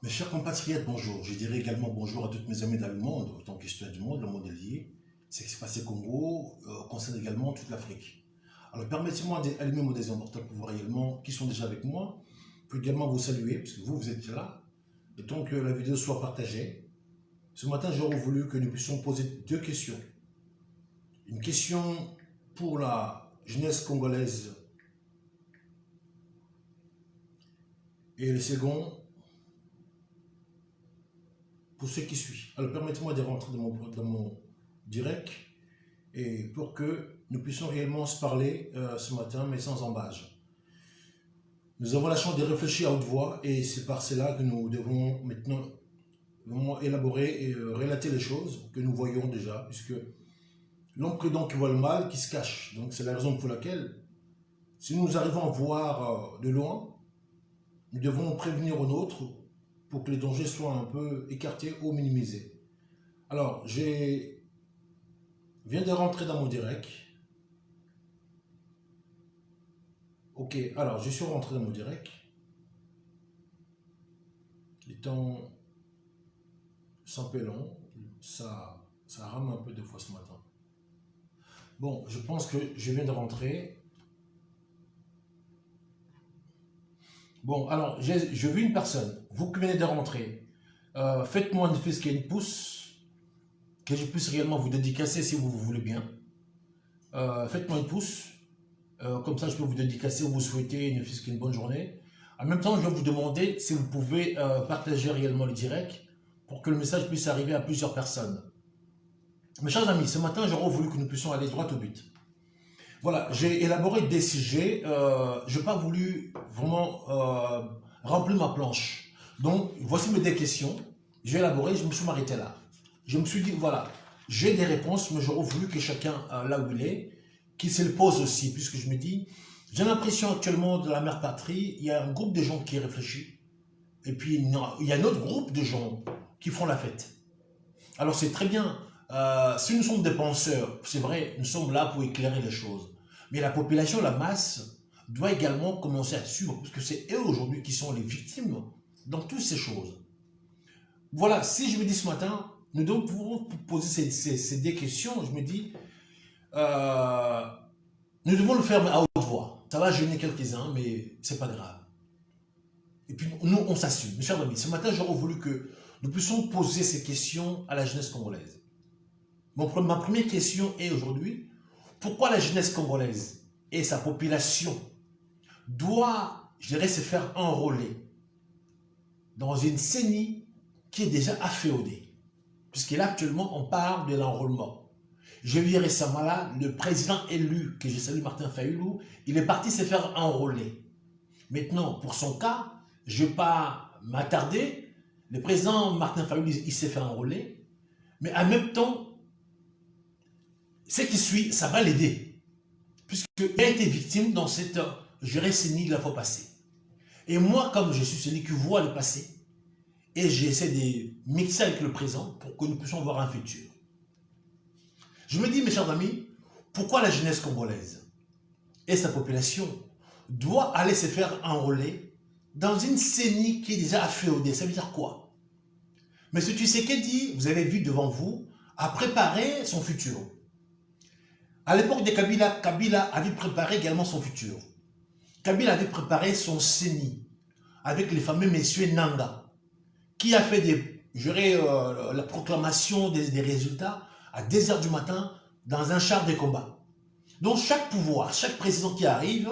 Mes chers compatriotes, bonjour. Je dirais également bonjour à toutes mes amis dans le monde, autant que je du monde, le monde est lié. Ce qui s'est passé au Congo concerne également toute l'Afrique. Alors permettez-moi d'allumer mon désir important pour voir réellement qui sont déjà avec moi. Je peux également vous saluer, parce que vous êtes déjà là. Et donc que la vidéo soit partagée. Ce matin, j'aurais voulu que nous puissions poser deux questions. Une question pour la jeunesse congolaise et le second pour ceux qui suivent. Alors permettez-moi de rentrer dans mon direct et pour que nous puissions réellement se parler ce matin, mais sans embâge. Nous avons la chance de réfléchir à haute voix et c'est par cela que nous devons maintenant vraiment élaborer et relater les choses que nous voyons déjà, puisque l'homme prudent qui voit le mal qui se cache. Donc c'est la raison pour laquelle, si nous arrivons à voir de loin, nous devons prévenir aux nôtres pour que les dangers soient un peu écartés ou minimisés. Alors, je viens de rentrer dans mon direct. Ok, alors je suis rentré dans mon direct. Les temps sont un peu longs. Ça rame un peu de fois ce matin. Bon, je pense que je viens de rentrer. Bon, alors, je vis une personne. Vous qui venez de rentrer, faites-moi une fils qui a une pouce, que je puisse réellement vous dédicacer si vous voulez bien. Faites-moi une pouce. Comme ça, je peux vous dédicacer ou vous souhaiter une bonne journée. En même temps, je vais vous demander si vous pouvez partager réellement le direct pour que le message puisse arriver à plusieurs personnes. Mes chers amis, ce matin, j'aurais voulu que nous puissions aller droit au but. Voilà, j'ai élaboré des sujets. Je n'ai pas voulu vraiment remplir ma planche. Donc, voici mes deux questions. J'ai élaboré, je me suis arrêté là. Je me suis dit, voilà, j'ai des réponses, mais j'aurais voulu que chacun, là où il est, qui se le pose aussi, puisque je me dis, j'ai l'impression actuellement de la mère patrie, il y a un groupe de gens qui réfléchit, et puis il y a un autre groupe de gens qui font la fête. Alors c'est très bien, si nous sommes des penseurs, c'est vrai, nous sommes là pour éclairer les choses, mais la population, la masse, doit également commencer à suivre, parce que c'est eux aujourd'hui qui sont les victimes dans toutes ces choses. Voilà, si je me dis ce matin, nous devons poser ces deux questions, je me dis, nous devons le faire à haute voix. Ça va gêner quelques-uns, mais c'est pas grave. Et puis nous, on s'assume. Mes chers amis, ce matin, j'aurais voulu que nous puissions poser ces questions à la jeunesse congolaise. Ma première question est aujourd'hui, pourquoi la jeunesse congolaise et sa population doit, je dirais, se faire enrôler dans une CENI qui est déjà afféodée? Puisque là, actuellement, on parle de l'enrôlement. J'ai vu récemment là, le président élu, que je salue, Martin Fayulu, il est parti se faire enrôler. Maintenant, pour son cas, je ne vais pas m'attarder. Le président Martin Fayulu, il s'est fait enrôler. Mais en même temps, ce qui suit, ça va l'aider. Puisqu'il a été victime dans cette CENI de la fois passée. Et moi, comme je suis celui qui voit le passé, et j'essaie de mixer avec le présent pour que nous puissions voir un futur. Je me dis, mes chers amis, pourquoi la jeunesse congolaise et sa population doit aller se faire enrôler dans une CENI qui est déjà afféodée? Ça veut dire quoi? M. Tshisekedi, vous avez vu devant vous, a préparé son futur. À l'époque de Kabila, Kabila avait préparé également son futur. Kabila avait préparé son CENI avec les fameux messieurs Nanga, qui a fait la proclamation des résultats à 2 heures du matin dans un char de combat. Donc chaque pouvoir, chaque président qui arrive,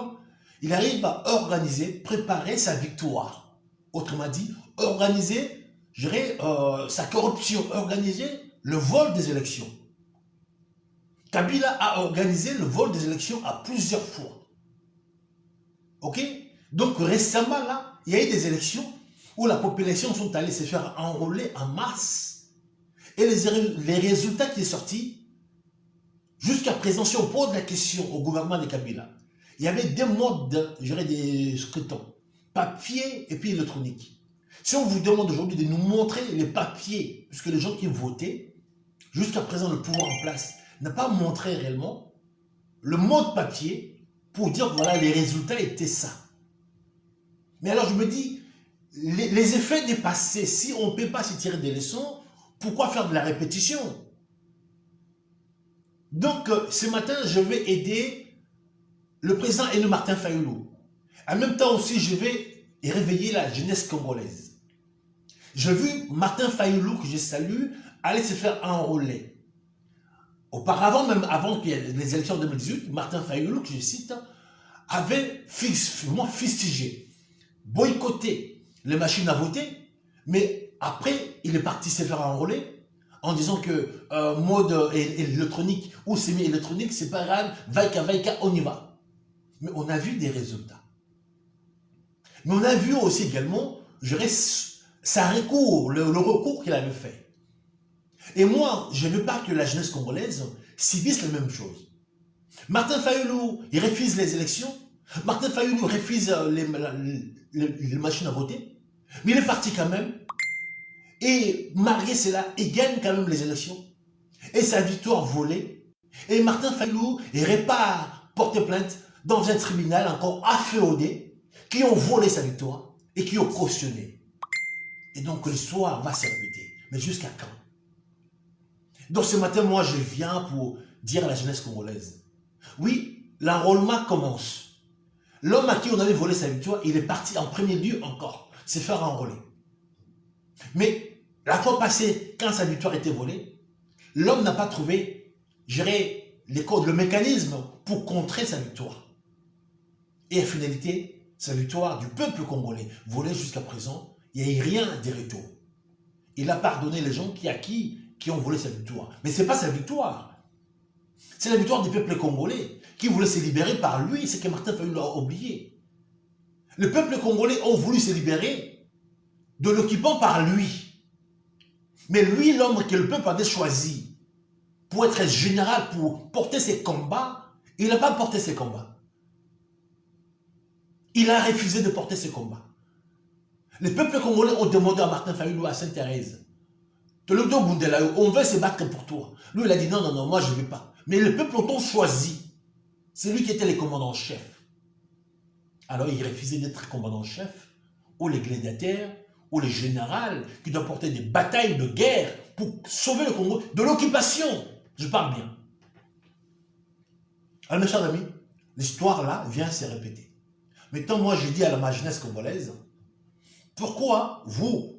il arrive à organiser, préparer sa victoire. Autrement dit, organiser, je dirais, sa corruption, organiser le vol des élections. Kabila a organisé le vol des élections à plusieurs fois. Ok? Donc récemment, là, il y a eu des élections où la population sont allées se faire enrôler en masse. Et les résultats qui sont sortis, jusqu'à présent, si on pose la question au gouvernement de Kabila, il y avait 2 modes, je dirais, des scrutins, papier et puis électronique. Si on vous demande aujourd'hui de nous montrer les papiers, puisque les gens qui votaient, jusqu'à présent le pouvoir en place n'a pas montré réellement le mode papier pour dire voilà les résultats étaient ça. Mais alors je me dis, les effets des passés, si on ne peut pas s'y tirer des leçons, pourquoi faire de la répétition? Donc, ce matin, je vais aider le président Henri Martin Fayulu. En même temps aussi, je vais réveiller la jeunesse congolaise. J'ai vu Martin Fayulu, que je salue, aller se faire enrôler. Auparavant, même avant qu'il y ait les élections de 2018, Martin Fayulu, que je cite, avait fustigé, boycotté les machines à voter, mais après, il est parti se faire enrôler en disant que mode électronique ou semi-électronique, c'est pas grave, vaïka, on y va. Mais on a vu des résultats. Mais on a vu aussi également, je reste, sa recours, le recours qu'il avait fait. Et moi, je ne veux pas que la jeunesse congolaise subisse la même chose. Martin Fayulu, il refuse les élections. Martin Fayulu refuse les machines à voter. Mais il est parti quand même. Et malgré cela, il gagne quand même les élections. Et sa victoire volée. Et Martin Fayulu, il répare, porte plainte dans un tribunal encore afféodé, qui ont volé sa victoire et qui ont cautionné. Et donc l'histoire va se répéter. Mais jusqu'à quand? Donc ce matin, moi, je viens pour dire à la jeunesse congolaise, oui, l'enrôlement commence. L'homme à qui on avait volé sa victoire, il est parti en premier lieu encore, se faire enrôler. Mais la fois passée, quand sa victoire était volée, l'homme n'a pas trouvé, les codes, le mécanisme pour contrer sa victoire. Et en finalité, sa victoire du peuple congolais, volée jusqu'à présent, il n'y a eu rien de retour. Il a pardonné les gens qui ont volé sa victoire. Mais ce n'est pas sa victoire. C'est la victoire du peuple congolais qui voulait se libérer par lui. C'est que Martin Fayulu a oublié. Le peuple congolais a voulu se libérer de l'occupant par lui. Mais lui, l'homme que le peuple avait choisi pour être général, pour porter ses combats, il n'a pas porté ses combats. Il a refusé de porter ses combats. Les peuples congolais ont demandé à Martin Fayulu, à Sainte-Thérèse, on veut se battre pour toi. Lui, il a dit non, moi je ne veux pas. Mais les peuples ont choisi. C'est lui qui était le commandant-chef. Alors il refusait d'être commandant-chef, ou les gladiateurs, ou les généraux qui doivent porter des batailles de guerre pour sauver le Congo de l'occupation. Je parle bien. Alors mes chers amis, l'histoire là vient se répéter. Maintenant, moi je dis à ma jeunesse congolaise, pourquoi vous,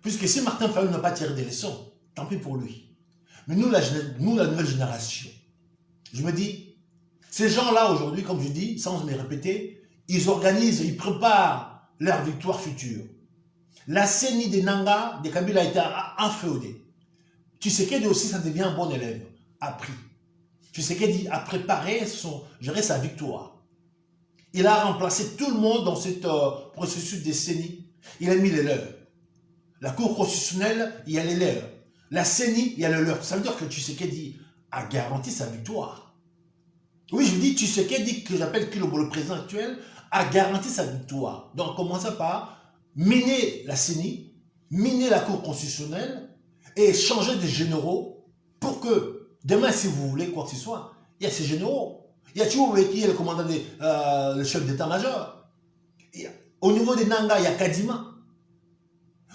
puisque si Martin Fayulu n'a pas tiré des leçons, tant pis pour lui. Mais nous, la nouvelle génération, je me dis, ces gens-là aujourd'hui, comme je dis, sans me répéter, ils organisent, ils préparent leur victoire future. La CENI des Nanga, de Kabila a été inféodée. Tshisekedi aussi, ça devient un bon élève, appris. Tshisekedi a préparé sa victoire. Il a remplacé tout le monde dans ce processus de CENI. Il a mis les leurs. La Cour constitutionnelle, il y a les leurs. La CENI, il y a les leurs. Ça veut dire que Tshisekedi a garanti sa victoire. Oui, je dis Tshisekedi, que j'appelle Kilobo, le président actuel, a garanti sa victoire. Donc, commençons par miner la CENI, miner la Cour constitutionnelle et changer de généraux pour que, demain, si vous voulez quoi que ce soit, il y a ces généraux. Il y a toujours qui est le commandant, le chef d'état-major. Au niveau des Nanga, il y a Kadima.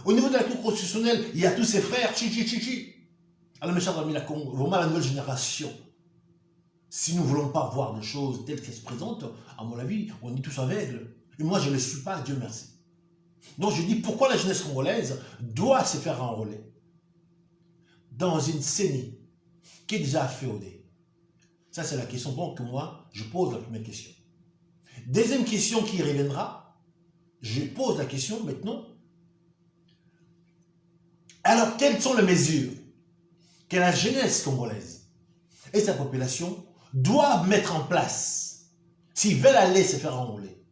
Au niveau de la Cour constitutionnelle, il y a tous ses frères. Alors mes chers amis, vraiment la nouvelle génération, si nous ne voulons pas voir les choses telles qu'elles se présentent, à mon avis, on est tous aveugles. Et moi, je ne le suis pas, Dieu merci. Donc je dis, pourquoi la jeunesse congolaise doit se faire enrôler dans une CENI qui est déjà féodée? Ça, c'est la question donc que moi, je pose la première question. Deuxième question qui reviendra, je pose la question maintenant. Alors, quelles sont les mesures que la jeunesse congolaise et sa population doivent mettre en place s'ils veulent aller se faire enrôler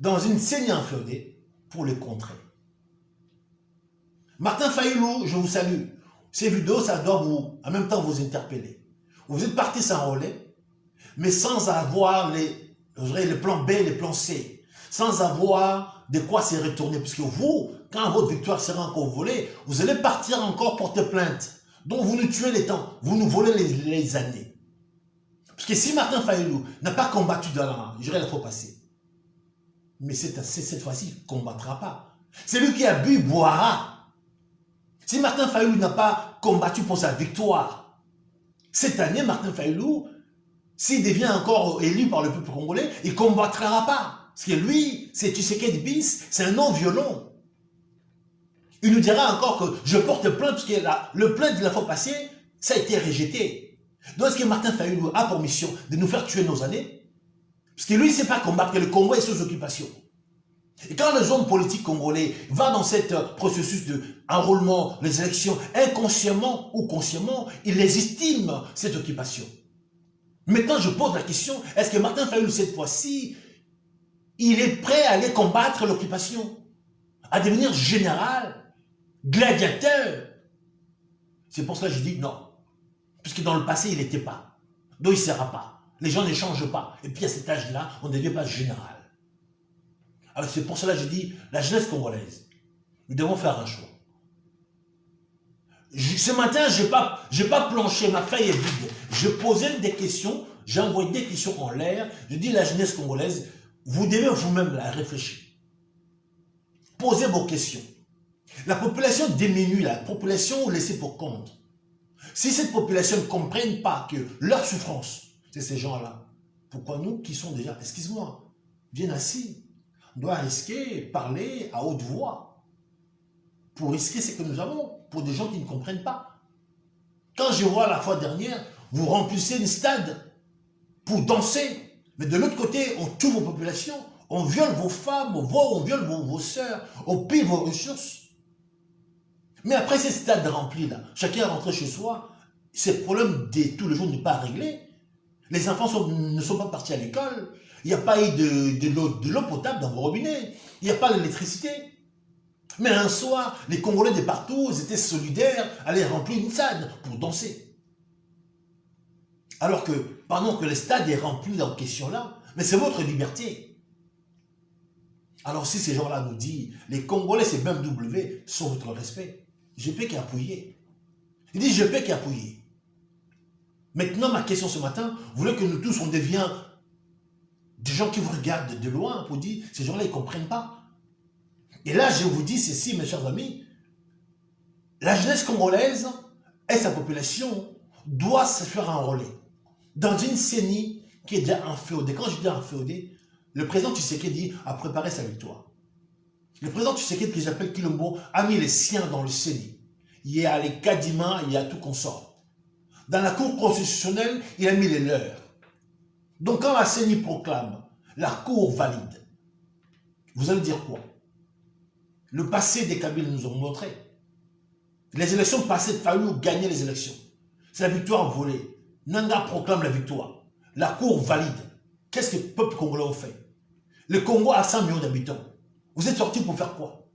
dans une CENI inféodée pour les contrer? Martin Fayulu, je vous salue. Ces vidéos, ça doit en même temps vous interpeller. Vous êtes parti s'enrôler, mais sans avoir les plans B, les plans C, sans avoir de quoi se retourner. Puisque vous, quand votre victoire sera encore volée, vous allez partir encore porter plainte. Donc vous nous tuez les temps, vous nous volez les années. Parce que si Martin Fayulu n'a pas combattu dans la fois passée, mais cette fois-ci, il ne combattra pas. Celui qui a bu boira. Si Martin Fayulu n'a pas combattu pour sa victoire, cette année, Martin Fayulu, s'il devient encore élu par le peuple congolais, il ne combattra pas. Parce que lui, c'est Tshisekedi bis, c'est un non-violent. Il nous dira encore que je porte plainte, parce que le plainte de la fois passée, ça a été rejeté. Donc est-ce que Martin Fayulu a pour mission de nous faire tuer nos années? Parce que lui, il ne sait pas combattre, que le Congo est sous occupation. Et quand les hommes politiques congolais vont dans ce processus d'enrôlement, les élections, inconsciemment ou consciemment, ils légitiment cette occupation. Maintenant, je pose la question, est-ce que Martin Fayulu, cette fois-ci, il est prêt à aller combattre l'occupation, à devenir général, gladiateur? C'est pour ça que je dis non. Puisque dans le passé, il n'était pas. Donc il ne sera pas. Les gens ne changent pas. Et puis à cet âge-là, on ne devient pas général. Alors c'est pour cela que je dis, la jeunesse congolaise, nous devons faire un choix. Ce matin, je n'ai pas planché, ma feuille est vide. Je posais des questions, j'ai envoyé des questions en l'air. Je dis, la jeunesse congolaise, vous devez vous-même la réfléchir. Posez vos questions. La population diminue, la population laissée pour compte. Si cette population ne comprenne pas que leur souffrance, c'est ces gens-là, pourquoi nous qui sont déjà, excuse-moi, bien assis, on doit risquer, parler à haute voix pour risquer ce que nous avons, pour des gens qui ne comprennent pas. Quand je vois la fois dernière, vous remplissez une stade pour danser, mais de l'autre côté, on tue vos populations, on viole vos femmes, on viole vos sœurs, on pille vos ressources. Mais après ces stades remplis là, chacun est rentré chez soi, ces problèmes de tous les jours n'est pas réglé. Les enfants ne sont pas partis à l'école, il n'y a pas eu de l'eau potable dans vos robinets, il n'y a pas d'électricité. Mais un soir, les Congolais de partout, ils étaient solidaires, allaient remplir une stade pour danser. Alors que, pendant que le stade est rempli en question là, mais c'est votre liberté. Alors si ces gens-là nous disent, les Congolais, c'est BMW, sont votre respect, je peux qu'appuyer. Il dit, je peux qu'appuyer. Maintenant, ma question ce matin, vous voulez que nous tous, on devienne des gens qui vous regardent de loin pour dire, ces gens-là, ils ne comprennent pas. Et là, je vous dis ceci, mes chers amis, la jeunesse congolaise et sa population doivent se faire enrôler dans une CENI qui est déjà inféodée. Quand je dis inféodée, le président Tshisekedi a préparé sa victoire. Le président Tshisekedi, que j'appelle Kilombo, a mis les siens dans le CENI. Il y a les Kadima, il y a tout consort. Dans la Cour constitutionnelle, il a mis les leurs. Donc quand la CENI proclame, la Cour valide, vous allez dire quoi? Le passé des Kabyles nous ont montré. Les élections passées, Fayulu gagnait les élections. C'est la victoire volée. Nanga proclame la victoire. La Cour valide. Qu'est-ce que le peuple congolais a fait? Le Congo a 100 millions d'habitants. Vous êtes sortis pour faire quoi?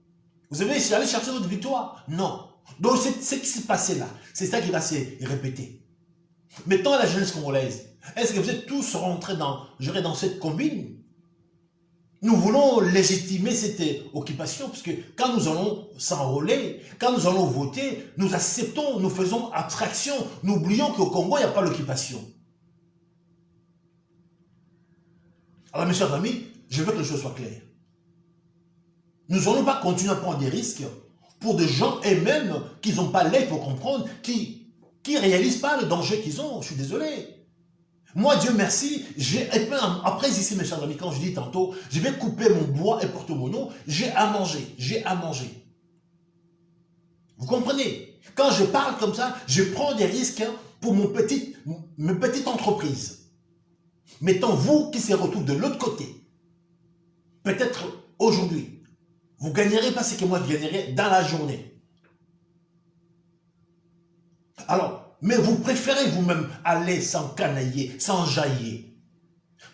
Vous avez allé chercher votre victoire? Non. Donc ce qui s'est passé là, c'est ça qui va se répéter. Maintenant, la jeunesse congolaise, est-ce que vous êtes tous rentrés dans cette combine? Nous voulons légitimer cette occupation, parce que quand nous allons s'enrôler, quand nous allons voter, nous acceptons, nous faisons abstraction, nous oublions qu'au Congo, il n'y a pas l'occupation. Alors, mes chers amis, je veux que les choses soient claires. Nous n'allons pas continuer à prendre des risques pour des gens eux-mêmes qui n'ont pas l'œil pour comprendre, qui ne réalisent pas le danger qu'ils ont. Je suis désolé. Moi, Dieu merci, après ici, mes chers amis, quand je dis tantôt, je vais couper mon bois et porter mon eau, j'ai à manger, j'ai à manger. Vous comprenez? Quand je parle comme ça, je prends des risques pour mes petites entreprises. Mettons, vous qui se retrouvez de l'autre côté, peut-être aujourd'hui, vous ne gagnerez pas ce que moi je gagnerai dans la journée. Alors, mais vous préférez vous-même aller s'encanailler, s'enjailler,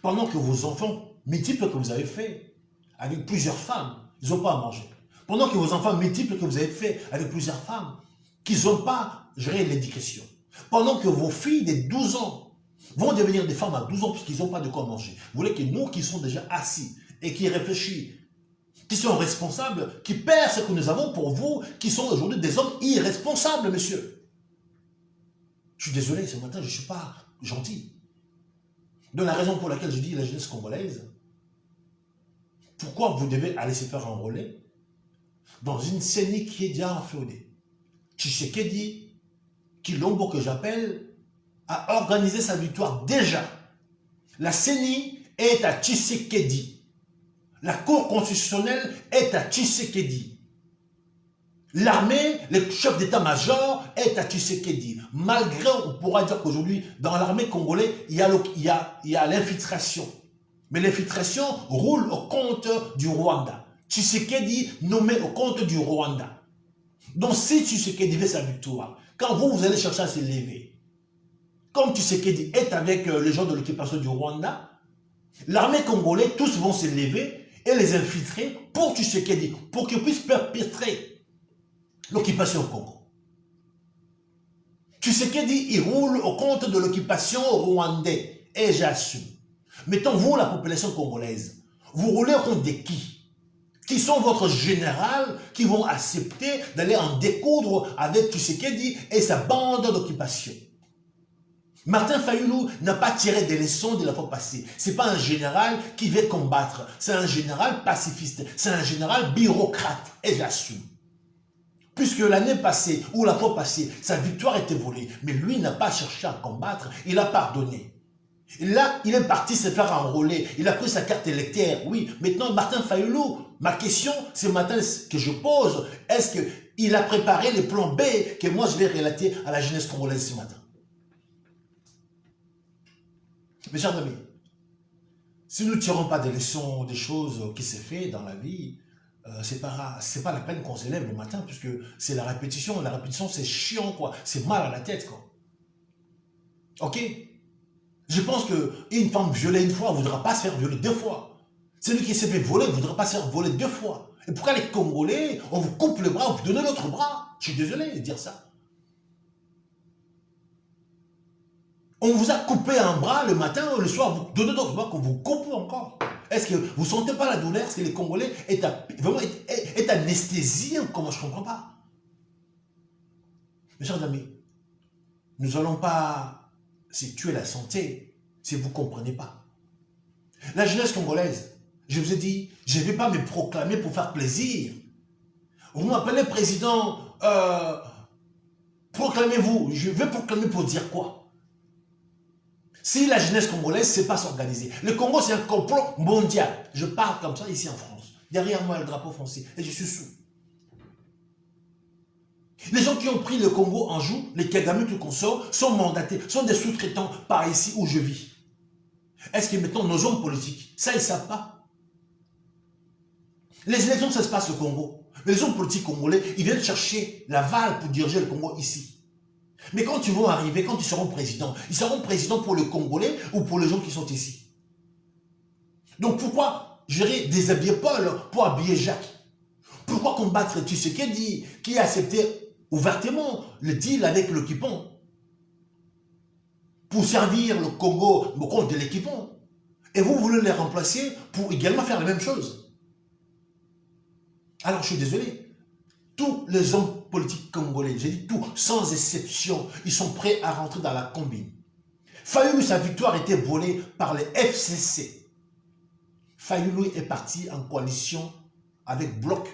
pendant que vos enfants multiples que vous avez fait avec plusieurs femmes, ils n'ont pas à manger. Pendant que vos enfants multiples que vous avez fait avec plusieurs femmes, qu'ils n'ont pas géré l'éducation. Pendant que vos filles de 12 ans vont devenir des femmes à 12 ans parce qu'ils n'ont pas de quoi manger. Vous voulez que nous qui sommes déjà assis et qui réfléchissent, qui sont responsables, qui perdent ce que nous avons pour vous, qui sont aujourd'hui des hommes irresponsables, monsieur. Je suis désolé, ce matin, je ne suis pas gentil. De la raison pour laquelle je dis la jeunesse congolaise, pourquoi vous devez aller se faire enrôler? dans une CENI qui est déjà enflammée. Tshisekedi, Kilombo que j'appelle, a organisé sa victoire déjà. La CENI est à Tshisekedi. La Cour constitutionnelle est à Tshisekedi. L'armée, le chef d'état-major est à Tshisekedi. Malgré, on pourra dire qu'aujourd'hui, dans l'armée congolaise, il y a l'infiltration. Mais l'infiltration roule au compte du Rwanda. Tshisekedi nommé au compte du Rwanda. Donc si Tshisekedi veut sa victoire, quand vous allez chercher à s'élever, comme Tshisekedi est avec les gens de l'occupation du Rwanda, l'armée congolaise, tous vont s'élever et les infiltrer pour Tshisekedi, pour qu'ils puissent perpétrer l'occupation au Congo. Tshisekedi, il roule au compte de l'occupation rwandaise. Et j'assume. Mettons, vous, la population congolaise, vous roulez au compte de qui sont votre général, qui vont accepter d'aller en découdre avec Tshisekedi et sa bande d'occupation. Martin Fayulu n'a pas tiré des leçons de la fois passée. Ce n'est pas un général qui veut combattre. C'est un général pacifiste. C'est un général bureaucrate. Et j'assume. Puisque l'année passée, ou la fois passée, sa victoire était volée. Mais lui n'a pas cherché à combattre. Il a pardonné. Et là, il est parti se faire enrôler. Il a pris sa carte électorale. Oui, maintenant, Martin Fayulu, ma question, ce matin que je pose, est-ce qu'il a préparé les plans B que moi je vais relater à la jeunesse congolaise ce matin? Mes chers amis, si nous ne tirons pas des leçons des choses qui s'est fait dans la vie, c'est pas la peine qu'on s'élève le matin, puisque c'est la répétition. La répétition, c'est chiant, quoi. C'est mal à la tête, quoi. Ok? Je pense qu'une femme violée une fois ne voudra pas se faire violer deux fois. Celui qui s'est fait voler ne voudra pas se faire voler deux fois. Et pourquoi les Congolais, on vous coupe le bras, on vous donne l'autre bras? Je suis désolé de dire ça. On vous a coupé un bras le matin, le soir, vous donnez d'autres bras qu'on vous coupe encore. Est-ce que vous ne sentez pas la douleur? Est-ce que les Congolais vraiment est anesthésiés? Comment je ne comprends pas. Mes chers amis, nous n'allons pas tuer la santé si vous ne comprenez pas. La jeunesse congolaise, je vous ai dit, je ne vais pas me proclamer pour faire plaisir. Vous m'appelez président, proclamez-vous. Je vais proclamer pour dire quoi? Si la jeunesse congolaise ne sait pas s'organiser. Le Congo, c'est un complot mondial. Je parle comme ça ici en France. Derrière moi, le drapeau français. Et je suis sous. Les gens qui ont pris le Congo en joue, les Kagame, tout consort, sont mandatés, sont des sous-traitants par ici où je vis. Est-ce que, mettons, nos hommes politiques, ça, ils ne savent pas? Les élections, ça se passe au Congo. Mais les hommes politiques congolais, ils viennent chercher l'aval pour diriger le Congo ici. Mais quand ils vont arriver, quand ils seront présidents pour le Congolais ou pour les gens qui sont ici. Donc pourquoi gérer déshabiller Paul pour habiller Jacques? Pourquoi combattre Tshisekedi qui a accepté ouvertement le deal avec l'occupant pour servir le Congo au compte de l'équipement? Et vous voulez les remplacer pour également faire la même chose? Alors je suis désolé. Tous les hommes politiques congolais, j'ai dit tout, sans exception, ils sont prêts à rentrer dans la combine. Fayulu, sa victoire était volée par les FCC. Fayulu est parti en coalition avec Bloc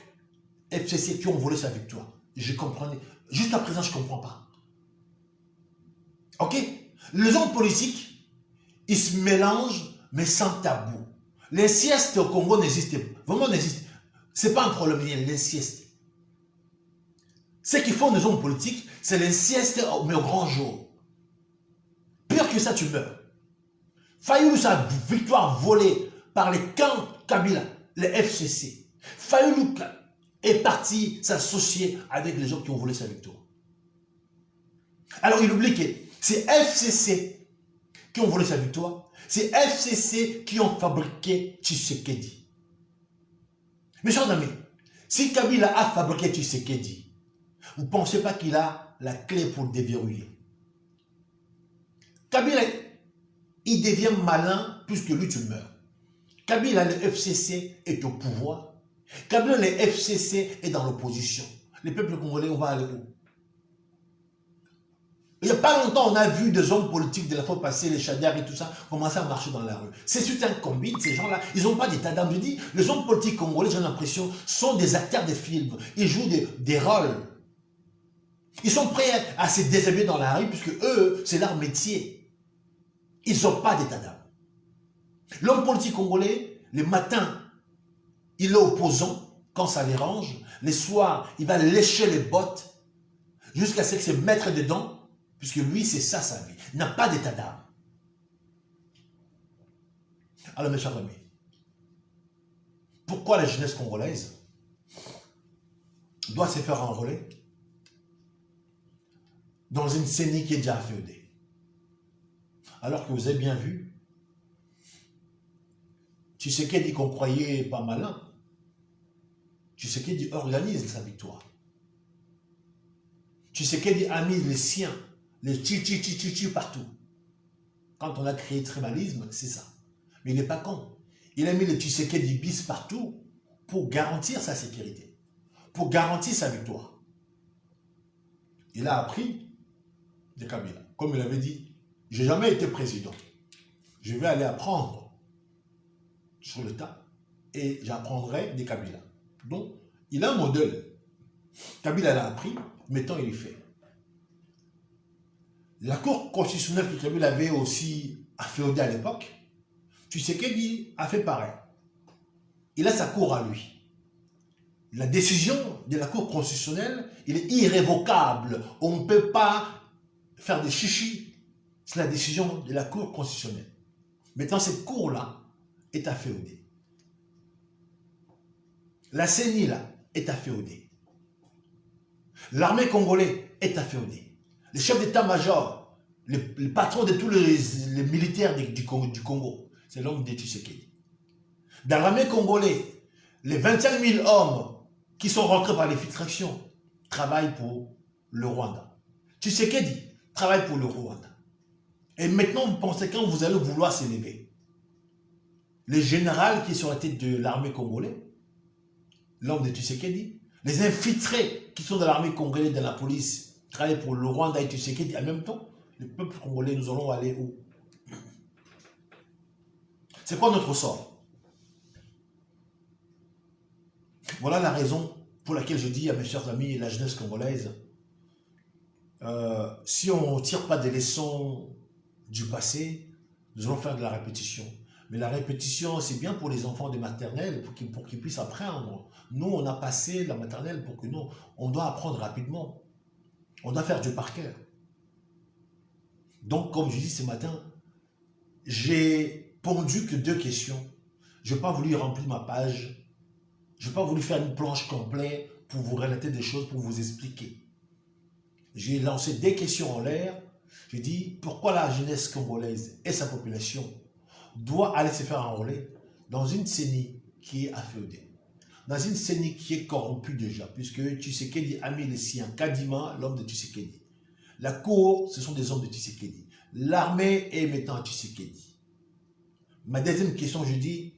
FCC qui ont volé sa victoire. Je comprenais. Jusqu'à présent, je ne comprends pas. Ok? Les hommes politiques, ils se mélangent, mais sans tabou. Les siestes au Congo n'existent pas. Vraiment n'existent. Ce n'est pas un problème, les siestes. Ce qu'ils font les hommes politiques, c'est les siestes, mais au grand jour. Pire que ça, tu meurs. Fayulu, sa victoire volée par les camps Kabila, les FCC. Fayulu est parti s'associer avec les gens qui ont volé sa victoire. Alors il oublie que c'est FCC qui ont volé sa victoire, c'est FCC qui ont fabriqué Tshisekedi. Mes chers amis, si Kabila a fabriqué Tshisekedi, vous ne pensez pas qu'il a la clé pour le déverrouiller? Kabila, il devient malin puisque lui, tu meurs. Kabila, le FCC est au pouvoir. Kabila, le FCC est dans l'opposition. Les peuples congolais, on va aller où? Il n'y a pas longtemps, on a vu des hommes politiques de la fois passée, les Chaders et tout ça, commencer à marcher dans la rue. C'est suite à un combine, ces gens-là, ils n'ont pas d'état d'âme. Je dis, les hommes politiques congolais, j'ai l'impression, sont des acteurs de films. Ils jouent des rôles. Ils sont prêts à se déshabiller dans la rue, puisque eux, c'est leur métier. Ils n'ont pas d'état d'âme. L'homme politique congolais, les matins, il est opposant quand ça dérange. Les soirs, il va lécher les bottes jusqu'à ce que se mettre dedans, puisque lui, c'est ça sa vie. Il n'a pas d'état d'âme. Alors, mes chers amis, pourquoi la jeunesse congolaise doit se faire enrôler dans une CENI qui est déjà afféodée? Alors que vous avez bien vu, Tshisekedi qu'on croyait pas malin, Tshisekedi organise sa victoire. Tshisekedi a mis les siens, les chi partout. Quand on a créé le tribalisme, c'est ça. Mais il n'est pas con. Il a mis le Tshisekedi bis partout pour garantir sa sécurité, pour garantir sa victoire. Il a appris de Kabila. Comme il avait dit, j'ai jamais été président. Je vais aller apprendre sur le tas et j'apprendrai des Kabila. Donc, il a un modèle. Kabila l'a appris, maintenant il est fait. La Cour constitutionnelle que Kabila avait aussi afféodée à l'époque, Tshisekedi a fait pareil. Il a sa cour à lui. La décision de la Cour constitutionnelle, il est irrévocable. On ne peut pas faire des chichis. C'est la décision de la Cour constitutionnelle. Maintenant, cette cour-là est afféodée. La CENI, là, est afféodée. L'armée congolaise est afféodée. Les chefs d'état-major, les patrons de tous les militaires du Congo, c'est l'homme de Tshisekedi. Dans l'armée congolaise, les 25 000 hommes qui sont rentrés par l'infiltration travaillent pour le Rwanda. Tshisekedi travaille pour le Rwanda. Et maintenant, vous pensez quand vous allez vouloir s'élever, les généraux qui sont à la tête de l'armée congolaise, l'homme de Tshisekedi, les infiltrés qui sont dans l'armée congolaise, dans la police, travaillent pour le Rwanda et Tshisekedi, en même temps, le peuple congolais, nous allons aller où? C'est quoi notre sort? Voilà la raison pour laquelle je dis à mes chers amis, la jeunesse congolaise, si on ne tire pas des leçons du passé, nous allons faire de la répétition. Mais la répétition, c'est bien pour les enfants des maternelles, pour qu'ils puissent apprendre. Nous, on a passé la maternelle pour que nous, on doit apprendre rapidement. On doit faire du par cœur. Donc, comme je dis ce matin, j'ai pondu que 2 questions. Je n'ai pas voulu remplir ma page. Je n'ai pas voulu faire une planche complète pour vous relater des choses, pour vous expliquer. J'ai lancé des questions en l'air. J'ai dit, pourquoi la jeunesse congolaise et sa population doit aller se faire enrôler dans une CENI qui est afféodée, dans une CENI qui est corrompue déjà, puisque Tshisekedi a mis les siens, Kadima, l'homme de Tshisekedi. La cour, ce sont des hommes de Tshisekedi. L'armée est maintenant à Tshisekedi. Ma deuxième question, je dis,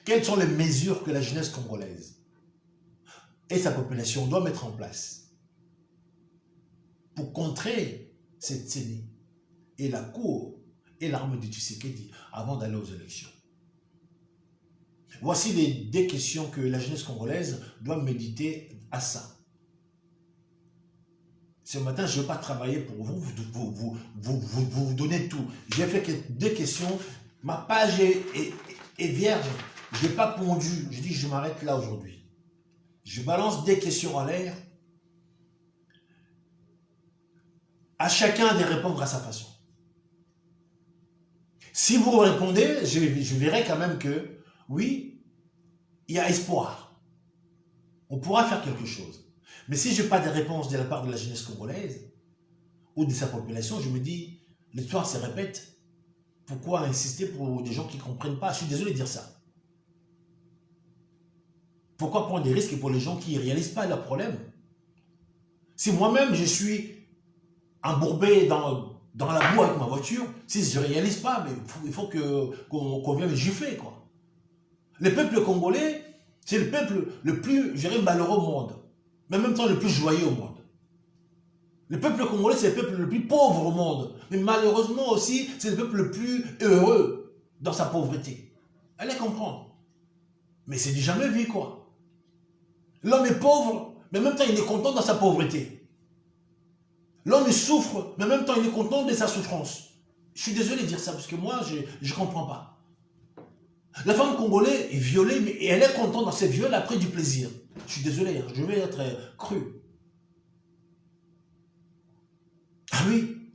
quelles sont les mesures que la jeunesse congolaise et sa population doit mettre en place pour contrer cette CENI et la cour et l'armée de Tshisekedi avant d'aller aux élections? Voici les 2 questions que la jeunesse congolaise doit méditer à ça. Ce matin, je ne veux pas travailler pour vous, vous donner tout. J'ai fait que 2 questions. Ma page est vierge. Je n'ai pas pondu. Je dis, je m'arrête là aujourd'hui. Je balance des questions à l'air. À chacun de répondre à sa façon. Si vous répondez, je verrai quand même que, oui, il y a espoir. On pourra faire quelque chose. Mais si je n'ai pas de réponse de la part de la jeunesse congolaise ou de sa population, je me dis, l'histoire se répète. Pourquoi insister pour des gens qui ne comprennent pas? Je suis désolé de dire ça. Pourquoi prendre des risques pour les gens qui ne réalisent pas leurs problèmes? Si moi-même, je suis embourbé dans la boue avec ma voiture, si je ne réalise pas, mais il faut qu'on vienne me gifler, quoi. Le peuple congolais, c'est le peuple le plus, je dirais, malheureux au monde, mais en même temps le plus joyeux au monde. Le peuple congolais, c'est le peuple le plus pauvre au monde. Mais malheureusement aussi, c'est le peuple le plus heureux dans sa pauvreté. Allez comprendre. Mais c'est du jamais vu, quoi. L'homme est pauvre, mais en même temps, il est content dans sa pauvreté. L'homme souffre, mais en même temps, il est content de sa souffrance. Je suis désolé de dire ça, parce que moi, je ne comprends pas. La femme congolaise est violée, mais elle est contente dans ses viols après du plaisir. Je suis désolé, hein, je vais être cru. Ah oui.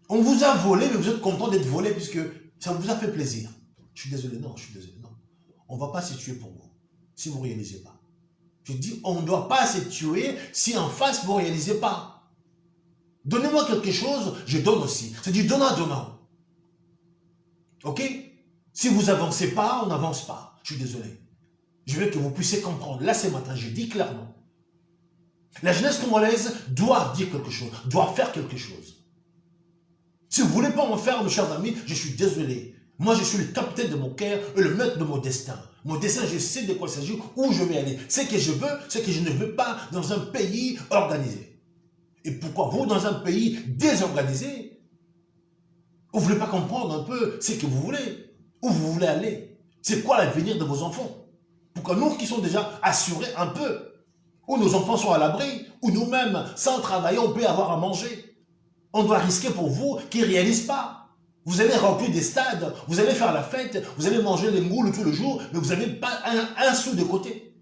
On vous a volé, mais vous êtes content d'être volé puisque ça vous a fait plaisir. Je suis désolé, non, non. On ne va pas se tuer pour vous, si vous ne réalisez pas. Je dis, on ne doit pas se tuer si en face vous ne réalisez pas. Donnez-moi quelque chose, je donne aussi. C'est du donnant-donnant. Ok? Si vous n'avancez pas, on n'avance pas. Je suis désolé. Je veux que vous puissiez comprendre. Là, ce matin, je dis clairement. La jeunesse congolaise doit dire quelque chose, doit faire quelque chose. Si vous ne voulez pas en faire, mes chers amis, je suis désolé. Moi, je suis le capitaine de mon cœur et le maître de mon destin. Mon destin, je sais de quoi il s'agit, où je vais aller. Ce que je veux, ce que je ne veux pas dans un pays organisé. Et pourquoi vous, dans un pays désorganisé, vous ne voulez pas comprendre un peu ce que vous voulez, où vous voulez aller. C'est quoi l'avenir de vos enfants? Pourquoi nous qui sommes déjà assurés un peu, où nos enfants sont à l'abri, où nous-mêmes, sans travailler, on peut avoir à manger. On doit risquer pour vous qui ne réalisent pas. Vous allez remplir des stades, vous allez faire la fête, vous allez manger les ngoules tous les jours, mais vous n'avez pas un sou de côté.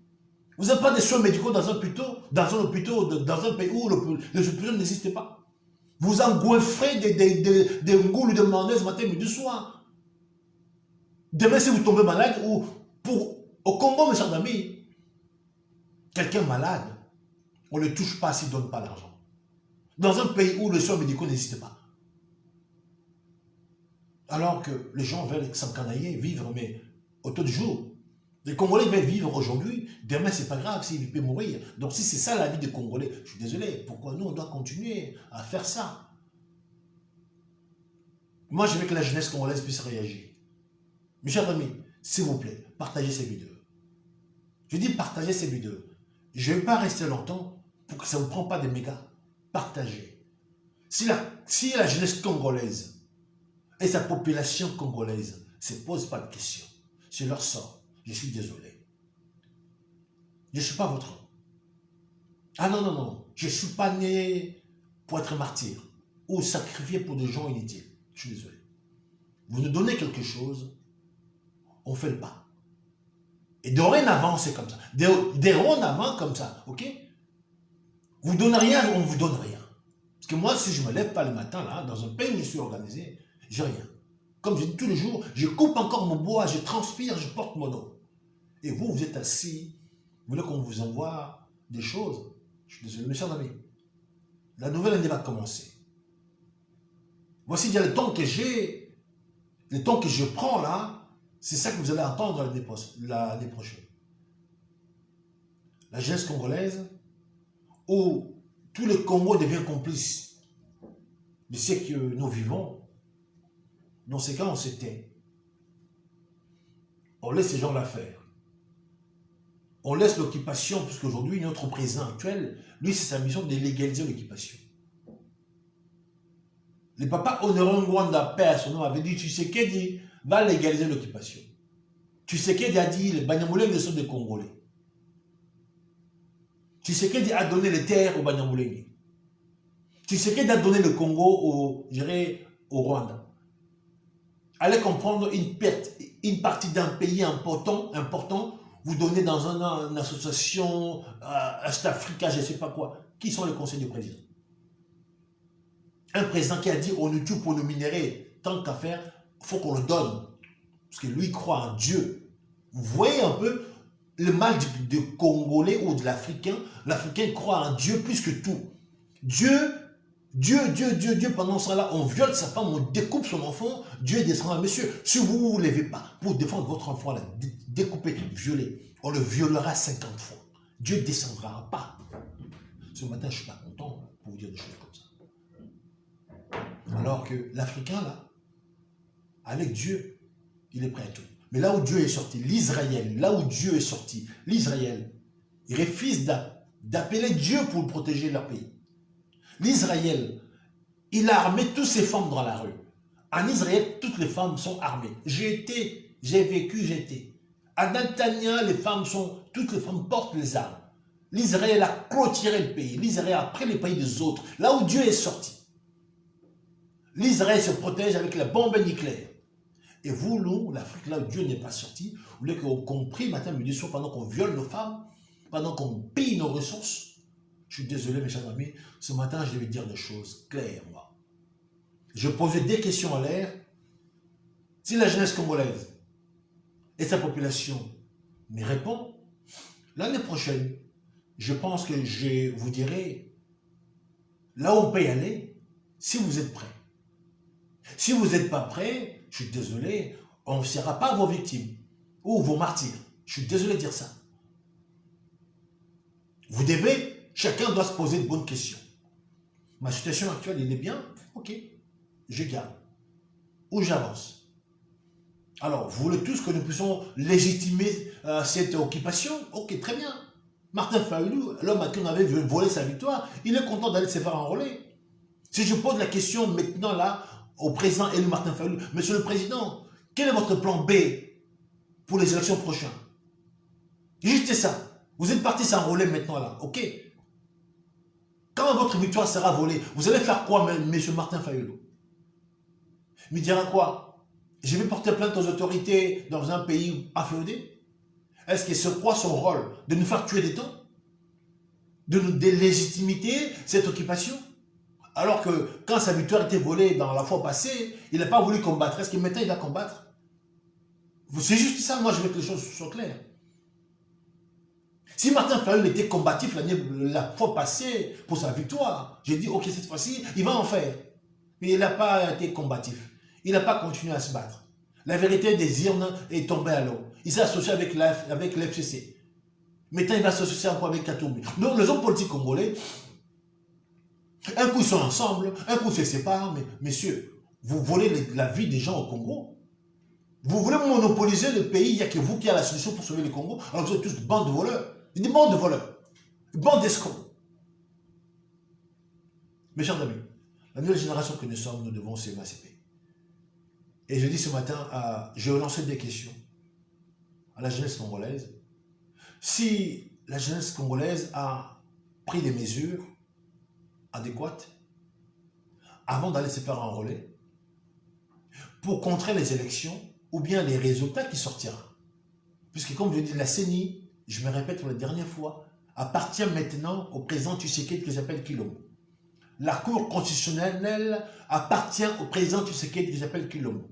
Vous n'avez pas des soins médicaux dans un hôpital, dans un pays où les hôpitaux n'existent pas. Vous engouffrez des ngoules de mayonnaise matin, midi, soir. Demain, si vous tombez malade, au Congo, mes chers amis, quelqu'un malade, on ne le touche pas s'il ne donne pas l'argent. Dans un pays où les soins médicaux n'existent pas. Alors que les gens veulent s'encanailler, vivre, mais au taux du jour. Les Congolais veulent vivre aujourd'hui, demain c'est pas grave s'ils peuvent mourir. Donc si c'est ça la vie des Congolais, je suis désolé, pourquoi nous on doit continuer à faire ça? Moi je veux que la jeunesse congolaise puisse réagir. Mes chers amis, s'il vous plaît, partagez ces vidéos. Je dis partagez ces vidéos. Je ne vais pas rester longtemps pour que ça ne vous prenne pas des mégas. Partagez. Si la jeunesse congolaise et sa population congolaise ne se pose pas de questions sur leur sort, je suis désolé. Je ne suis pas votre homme. Ah non, non, non. Je ne suis pas né pour être martyr ou sacrifié pour des gens inutiles. Je suis désolé. Vous nous donnez quelque chose, on ne fait le pas. Et dorénavant, c'est comme ça. Dorénavant, comme ça, ok? Vous donnez rien, on ne vous donne rien. Parce que moi, si je ne me lève pas le matin, là, dans un pays où je suis organisé, j'ai rien. Comme je dis tous les jours, je coupe encore mon bois, je transpire, je porte mon eau. Et vous, vous êtes assis, vous voulez qu'on vous envoie des choses. Je suis désolé, mes chers amis. La nouvelle année va commencer. Voici déjà le temps que j'ai, le temps que je prends là, c'est ça que vous allez entendre l'année prochaine. La jeunesse congolaise, où tout le Congo devient complice de ce que nous vivons. Dans ces cas, on se tait. On laisse ces gens-là faire. On laisse l'occupation, puisqu'aujourd'hui, notre président actuel, lui, c'est sa mission de légaliser l'occupation. Le papa Honoré Ngwanda, père, son nom, avait dit, Tshisekedi va légaliser l'occupation. Tshisekedi a dit, les Banyamulenge sont des Congolais. Tshisekedi a donné les terres aux Banyamulenge. Tshisekedi a donné le Congo au Rwanda. Allez comprendre une partie d'un pays important, vous donnez dans une association, Est Africa, je ne sais pas quoi. Qui sont les conseils du président? Un président qui a dit on nous tue pour nous minérer, tant qu'à faire, il faut qu'on le donne. Parce que lui, il croit en Dieu. Vous voyez un peu le mal du Congolais ou de l'Africain. L'Africain croit en Dieu plus que tout. Dieu, pendant ce temps-là, on viole sa femme, on découpe son enfant, Dieu descendra. Monsieur, si vous ne vous levez pas pour défendre votre enfant, là, découper, violer, on le violera 50 fois. Dieu ne descendra pas. Ce matin, je ne suis pas content pour vous dire des choses comme ça. Alors que l'Africain, là, avec Dieu, il est prêt à tout. Mais là où Dieu est sorti, l'Israël, il refuse d'appeler Dieu pour protéger leur pays. L'Israël, il a armé toutes ses femmes dans la rue. En Israël, toutes les femmes sont armées. J'ai vécu, j'ai été. À Netanya, toutes les femmes portent les armes. L'Israël a clôturé le pays. L'Israël a pris les pays des autres. Là où Dieu est sorti. L'Israël se protège avec la bombe nucléaire. Et vous, nous, l'Afrique, là où Dieu n'est pas sorti, vous voulez qu'on prie matin, midi, soir, pendant qu'on viole nos femmes, pendant qu'on pille nos ressources. Je suis désolé, mes chers amis, ce matin, je devais dire des choses claires, moi. Je posais des questions en l'air. Si la jeunesse congolaise et sa population me répond, l'année prochaine, je pense que je vous dirai là où on peut y aller, si vous êtes prêts. Si vous n'êtes pas prêts, je suis désolé, on ne sera pas vos victimes ou vos martyrs. Je suis désolé de dire ça. Vous devez, chacun doit se poser de bonnes questions. Ma situation actuelle, il est bien? Ok, je garde. Ou j'avance. Alors, vous voulez tous que nous puissions légitimer cette occupation? Ok, très bien. Martin Fayulu, l'homme à qui on avait volé sa victoire, il est content d'aller se faire enrôler. Si je pose la question maintenant là, au président élu Martin Fayulu, Monsieur le Président, quel est votre plan B pour les élections prochaines? Juste ça. Vous êtes parti s'enrôler maintenant là, ok? Quand votre victoire sera volée, vous allez faire quoi, Monsieur Martin Fayulu? Il me dira quoi? Je vais porter plainte aux autorités dans un pays afféodé? Est-ce que c'est quoi son rôle? De nous faire tuer des temps? De nous délégitimiter cette occupation? Alors que quand sa victoire était volée dans la fois passée, il n'a pas voulu combattre. Est-ce que maintenant il va combattre? C'est juste ça, moi je veux que les choses soient claires. Si Martin Fayulu était combatif la fois passée pour sa victoire, j'ai dit ok, cette fois-ci, il va en faire. Mais il n'a pas été combatif. Il n'a pas continué à se battre. La vérité des urnes est tombée à l'eau. Il s'est associé avec l'FCC. Maintenant, il va s'associer encore avec Katumbi. Donc, les hommes politiques congolais, un coup ils sont ensemble, un coup ils se séparent. Mais messieurs, vous volez la vie des gens au Congo. Vous voulez monopoliser le pays, il n'y a que vous qui avez la solution pour sauver le Congo. Alors vous êtes tous des bandes de voleurs. Des bandes de voleurs. Des bandes d'escrocs. Mes chers amis, la nouvelle génération que nous sommes, nous devons s'émanciper. Et je dis ce matin, je vais lancer des questions à la jeunesse congolaise. Si la jeunesse congolaise a pris des mesures adéquates avant d'aller se faire enrôler pour contrer les élections ou bien les résultats qui sortiront. Puisque comme je dis, la CENI, je me répète pour la dernière fois, appartient maintenant au président Tshisekedi que j'appelle Kilombo. La Cour constitutionnelle appartient au président Tshisekedi que j'appelle Kilombo.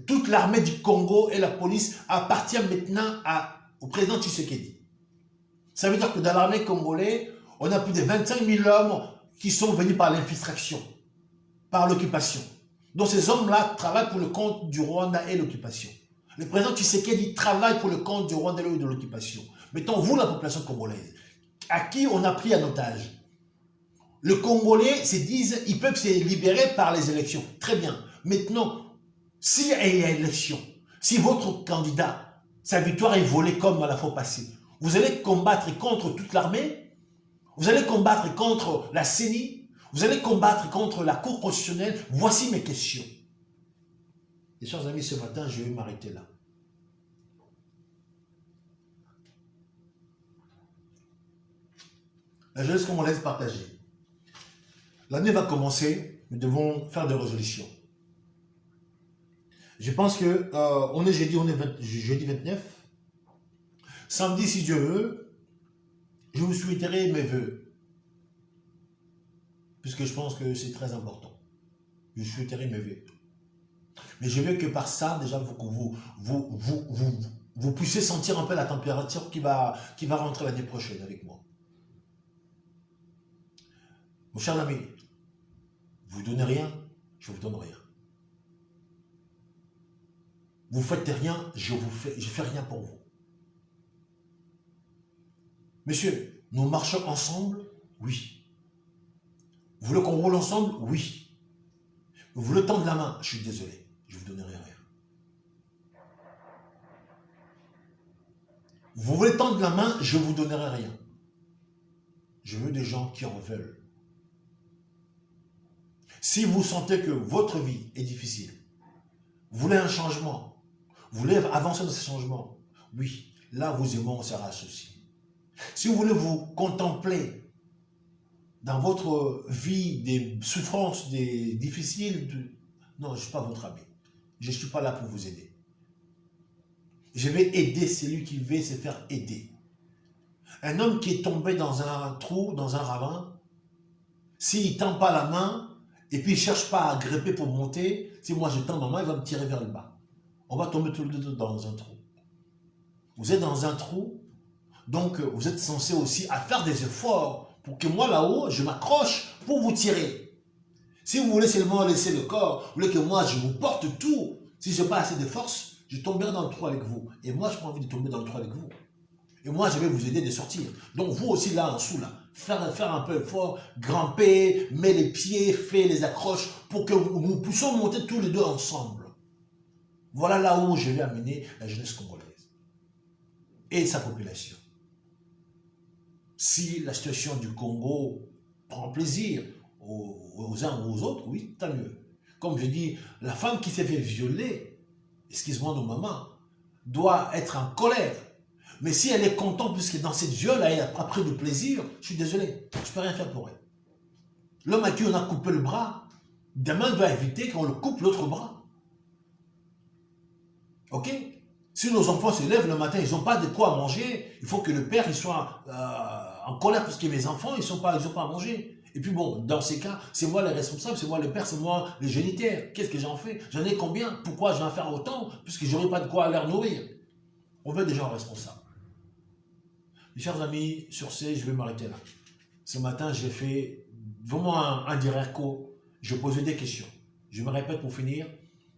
Toute l'armée du Congo et la police appartient maintenant au président Tshisekedi. Ça veut dire que dans l'armée congolaise, on a plus de 25 000 hommes qui sont venus par l'infiltration, par l'occupation. Donc ces hommes-là travaillent pour le compte du Rwanda et l'occupation. Le président Tshisekedi travaille pour le compte du Rwanda et de l'occupation. Mettons, vous, la population congolaise, à qui on a pris en otage. Les Congolais se disent, ils peuvent se libérer par les élections. Très bien. Maintenant, s'il y a élection, si votre candidat, sa victoire est volée comme à la fois passée, vous allez combattre contre toute l'armée, vous allez combattre contre la CENI, vous allez combattre contre la Cour constitutionnelle. Voici mes questions. Et chers amis, ce matin, je vais m'arrêter là. La jeunesse congolaise partagée. L'année va commencer, nous devons faire des résolutions. Je pense que on est jeudi, jeudi 29. Samedi, si Dieu veut, je vous souhaiterai mes vœux. Puisque je pense que c'est très important. Je vous souhaiterai mes vœux. Mais je veux que par ça, déjà, vous puissiez sentir un peu la température qui va rentrer l'année prochaine avec moi. Mon cher ami, vous ne donnez rien, je vous donne rien. Vous faites rien, je fais rien pour vous. Messieurs, nous marchons ensemble? Oui. Vous voulez qu'on roule ensemble? Oui. Vous voulez tendre la main? Je suis désolé, je ne vous donnerai rien. Vous voulez tendre la main? Je ne vous donnerai rien. Je veux des gens qui en veulent. Si vous sentez que votre vie est difficile, vous voulez un changement, vous voulez avancer dans ce changement, oui, là vous et moi on sera associés. Si vous voulez vous contempler dans votre vie des souffrances, des difficiles, non, je ne suis pas votre ami. Je ne suis pas là pour vous aider. Je vais aider celui qui veut se faire aider. Un homme qui est tombé dans un trou, dans un ravin, s'il ne tend pas la main, et puis il ne cherche pas à gripper pour monter, si moi je tends ma main, il va me tirer vers le bas. On va tomber tous les deux dans un trou. Vous êtes dans un trou, donc vous êtes censé aussi à faire des efforts pour que moi là-haut, je m'accroche pour vous tirer. Si vous voulez seulement laisser le corps, vous voulez que moi je vous porte tout, si je n'ai pas assez de force, je tomberai dans le trou avec vous. Et moi, je n'ai pas envie de tomber dans le trou avec vous. Et moi, je vais vous aider de sortir. Donc vous aussi là en dessous, là, faire un peu fort, grimper, mettre les pieds, faire les accroches pour que nous puissions monter tous les deux ensemble. Voilà là où je vais amener la jeunesse congolaise et sa population. Si la situation du Congo prend plaisir aux uns ou aux autres, oui, tant mieux. Comme je dis, la femme qui s'est fait violer, excuse-moi nos mamans, doit être en colère. Mais si elle est contente, puisque dans cette viole, elle a pris du plaisir, je suis désolé, je ne peux rien faire pour elle. L'homme à qui on a coupé le bras, demain doit éviter qu'on le coupe l'autre bras. Ok? Si nos enfants se lèvent le matin, ils n'ont pas de quoi manger, il faut que le père il soit en colère parce que mes enfants, ils n'ont pas à manger. Et puis bon, dans ces cas, c'est moi le responsable, c'est moi le père, c'est moi le géniteur. Qu'est-ce que j'en fais? J'en ai combien? Pourquoi je vais en faire autant? Puisque je n'aurai pas de quoi les nourrir. On veut des gens responsables. Mes chers amis, sur ce, je vais m'arrêter là. Ce matin, j'ai fait vraiment un direct court. Je posais des questions. Je me répète pour finir.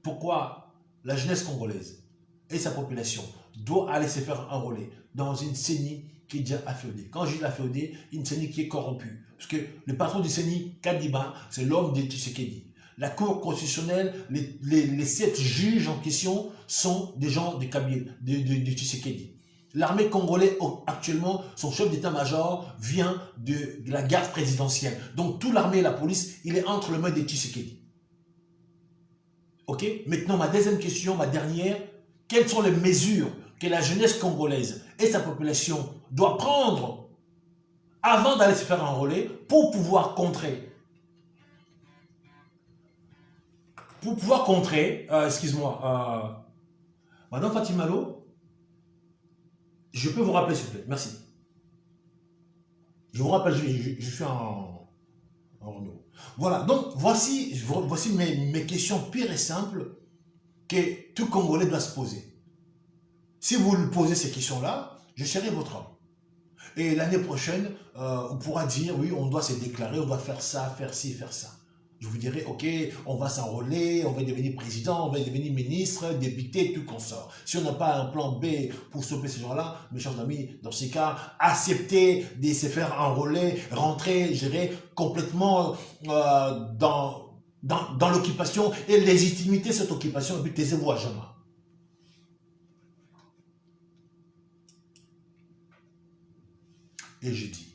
Pourquoi la jeunesse congolaise et sa population doit aller se faire enrôler dans une CENI qui est déjà afféodée? Quand je dis afféodée, une CENI qui est corrompue. Parce que le patron du CENI, Kadiba, c'est l'homme de Tshisekedi. La Cour constitutionnelle, les 7 juges en question sont des gens de Kabila, de Tshisekedi. L'armée congolaise, actuellement, son chef d'état-major vient de la garde présidentielle. Donc, toute l'armée et la police, il est entre les mains de Tshisekedi. Ok? Maintenant, ma deuxième question, ma dernière, quelles sont les mesures que la jeunesse congolaise et sa population doit prendre avant d'aller se faire enrôler pour pouvoir contrer excuse-moi, Madame Fatimalo, je peux vous rappeler s'il vous plaît, merci. Je vous rappelle, je suis en Renault. Voilà, donc voici mes questions pires et simples que tout Congolais doit se poser. Si vous lui posez ces questions-là, je serai votre homme. Et l'année prochaine, on pourra dire, oui, on doit se déclarer, on doit faire ça, faire ci, faire ça. Je vous dirai, ok, on va s'enrôler, on va devenir président, on va devenir ministre, député, tout consort. Si on n'a pas un plan B pour stopper ces gens-là, mes chers amis, dans ces cas, accepter de se faire enrôler, rentrer, gérer complètement dans l'occupation et légitimité cette occupation, et puis taisez-vous à jamais. Et je dis,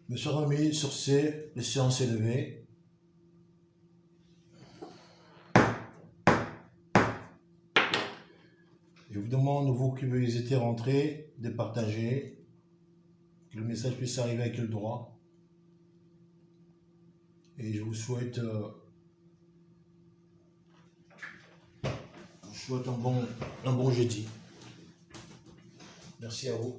Mes chers amis, sur ce, les séances est levée. Je vous demande, vous qui veuillez rentrer, de partager, que le message puisse arriver à quel droit. Et je vous souhaite, un bon jeudi. Merci à vous.